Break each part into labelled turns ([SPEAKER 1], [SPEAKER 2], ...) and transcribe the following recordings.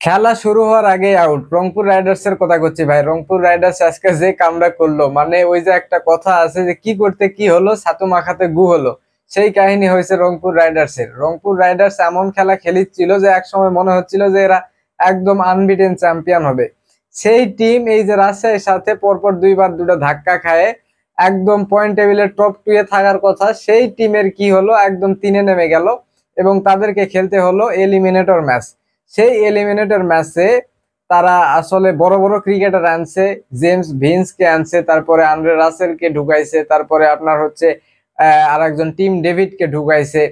[SPEAKER 1] খেলা শুরু হওয়ার আগে আউট। রংপুর রাইডার্স এর কথা করছি ভাই। রংপুর রাইডার্স আজকে যে কামটা করলো, মানে ওই যে একটা কথা আছে যে কি করতে কি হলো, ছাতু মাখাতে গু হলো, সেই কাহিনী হয়েছে রংপুর রাইডার্স এর। রংপুর রাইডার্স এমন খেলা খেলিচ্ছিল যে এক সময় মনে হচ্ছিল যে এরা একদম আনবিটেন চ্যাম্পিয়ন হবে। সেই টিম এই যে রাজশাহীর সাথে পরপর দুইবার দুটো ধাক্কা খায় একদম পয়েন্ট টেবিলের টপ টু এ থাকার কথা, সেই টিমের কি হলো, একদম তিনে নেমে গেল এবং তাদেরকে খেলতে হলো এলিমিনেটর ম্যাচ। সেই এলিমিনেটর ম্যাচে তারা আসলে বড় বড় ক্রিকেটার আনছে, জেমস ভিন্সকে আনছে, তারপরে আন্দ্রে রাসেলকে ঢুকাইছে, তারপরে আপনার হচ্ছে আর একজন টিম ডেভিডকে ঢুকাইছে।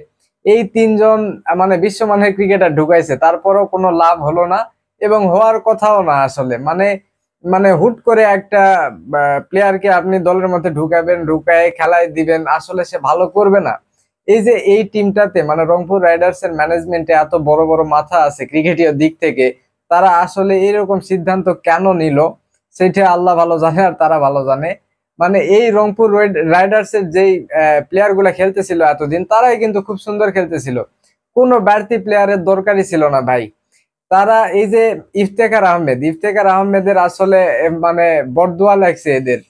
[SPEAKER 1] এই তিনজন মানে বিশ্বমানের ক্রিকেটার ঢুকাইছে, তারপরও কোনো লাভ হলো না এবং হওয়ার কথাও না আসলে। মানে মানে হুট করে একটা প্লেয়ারকে আপনি দলের মধ্যে ঢুকাবেন, ঢুকায় খেলায় দিবেন, আসলে সে ভালো করবে না। এই যে এই টিমটাতে মানে রংপুর রাইডার্স এর ম্যানেজমেন্টে এত বড় বড় মাথা আছে ক্রিকেটীয় দিক থেকে, তারা আসলে এরকম সিদ্ধান্ত কেন নিল সেটা আল্লাহ ভালো জানে আর তারা ভালো জানে। মানে এই রংপুর রাইডার্স এর যেই প্লেয়ার গুলা খেলতেছিল এতদিন, তারাই কিন্তু খুব সুন্দর খেলতেছিল, কোনো বাড়তি প্লেয়ারের দরকারই ছিল না ভাই। তারা এই যে ইফতেখার আহমেদের আসলে মানে বরদোয়া লাগছে এদের।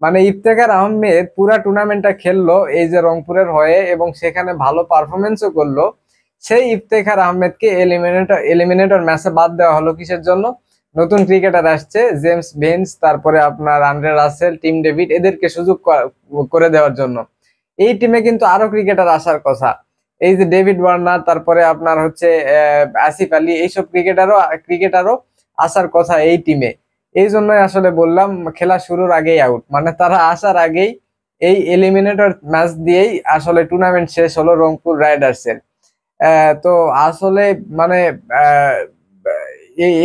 [SPEAKER 1] মানে ইফতেখার আহমেদ পুরা টুর্নামেন্টটা খেললো এই যে রংপুরের হয়ে এবং সেখানে ভালো পারফরমেন্সও করলো। সেই ইফতেখার আহমেদকে এলিমিনেটর ম্যাচে বাদ দেওয়া হলো কিসের জন্য? নতুন ক্রিকেটার আসছে জেমস ভিন্স, তারপরে আপনার আন্দ্রে রাসেল, টিম ডেভিড, এদেরকে সুযোগ করে দেওয়ার জন্য। এই টিমে কিন্তু আরো ক্রিকেটার আসার কথা, এই যে ডেভিড ওয়ার্নার, তারপরে আপনার হচ্ছে আসিফ আলী, এইসব ক্রিকেটারও আসার কথা এই টিমে। এই জন্যই আসলে বললাম খেলা শুরুর আগেই আউট, মানে তারা আসার আগেই এই এলিমিনেটর ম্যাচ দিয়েই আসলে টুর্নামেন্ট শেষ হলো রংপুর রাইডার্স এর। তো আসলে মানে আহ,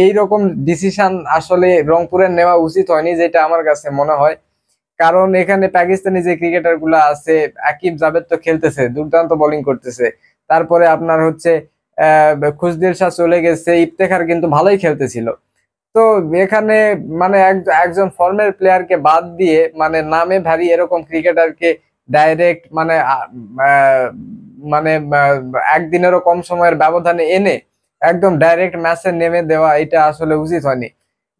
[SPEAKER 1] এইরকম ডিসিশন আসলে রংপুরের নেওয়া উচিত হয়নি, যেটা আমার কাছে মনে হয়। কারণ এখানে পাকিস্তানি যে ক্রিকেটার গুলা আছে, আকিব জাভেদ তো খেলতেছে, দুর্দান্ত বোলিং করতেছে। তারপরে আপনার হচ্ছে খুশদিল শাহ চলে গেছে, ইফতেখার কিন্তু ভালোই খেলতেছিল। তো এখানে মানে একজন ফর্মের প্লেয়ারকে বাদ দিয়ে মানে নামে ভারী এরকম ক্রিকেটারকে ডাইরেক্ট মানে মানে একদিনেরও কম সময়ের ব্যবধানে এনে একদম ডাইরেক্ট ম্যাচে নেমে দেওয়া, এটা আসলে উচিত হয়নি।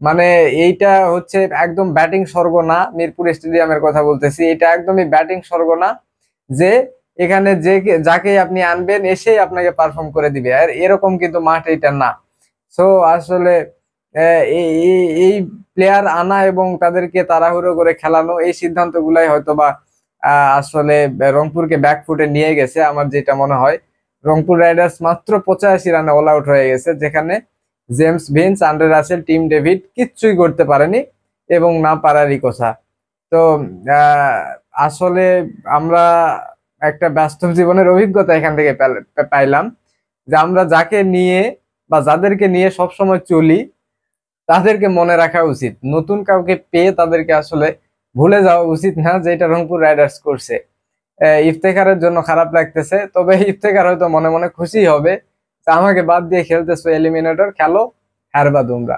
[SPEAKER 1] মানে এইটা হচ্ছে একদম ব্যাটিং স্বর্গ না, মিরপুর স্টেডিয়ামের কথা বলতেছি, এটা একদমই ব্যাটিং স্বর্গ না যে এখানে যে যাকেই আপনি আনবেন এসেই আপনাকে পারফর্ম করে দিবে, আর এরকম কিন্তু মাঠ এটা না। সো আসলে এই প্লেয়ার আনা এবং তাদেরকে তাড়াহুড়ো করে খেলানো, এই সিদ্ধান্ত গুলাই হয়তোবা আসলে রংপুরকে ব্যাকফুটে নিয়ে গেছে আমার যেটা মনে হয়। রংপুর রাইডার্স মাত্র 85 রানে অল আউট হয়ে গেছে, যেখানে James Vince, Andre Russell, Tim David কিচ্ছুই করতে পারেনি এবং না পারারই কথা। তো আহ, আসলে আমরা একটা বাস্তব জীবনের অভিজ্ঞতা এখান থেকে পাইলাম যে আমরা যাকে নিয়ে বা যাদেরকে নিয়ে সবসময় চলি তাদেরকে মনে রাখা উচিত, নতুন কাউকে পেয়ে তাদেরকে আসলে ভুলে যাওয়া উচিত না, যেটা রংপুর রাইডার্স করছে। ইফতেখারের জন্য খারাপ লাগতেছে, তবে ইফতেখার হয়তো মনে মনে খুশি হবে যে আমাকে বাদ দিয়ে খেলতেছো এলিমিনেটর, খেলো হারবা তোমরা।